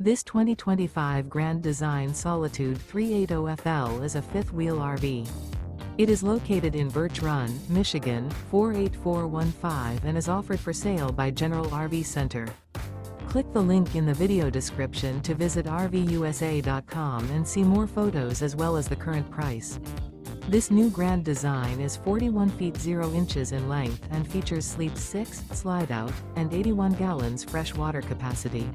This 2025 Grand Design Solitude 380FL is a fifth-wheel RV. It is located in Birch Run, Michigan, 48415 and is offered for sale by General RV Center. Click the link in the video description to visit RVUSA.com and see more photos as well as the current price. This new Grand Design is 41 feet 0 inches in length and features Sleep 6, Slideout, and 81 gallons fresh water capacity.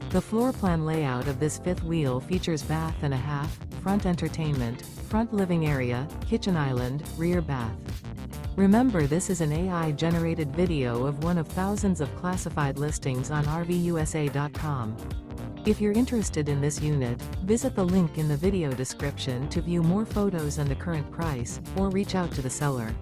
The floor plan layout of this fifth wheel features bath and a half, front entertainment, front living area, kitchen island, rear bath. Remember, this is an AI-generated video of one of thousands of classified listings on RVUSA.com. If you're interested in this unit, visit the link in the video description to view more photos and the current price, or reach out to the seller.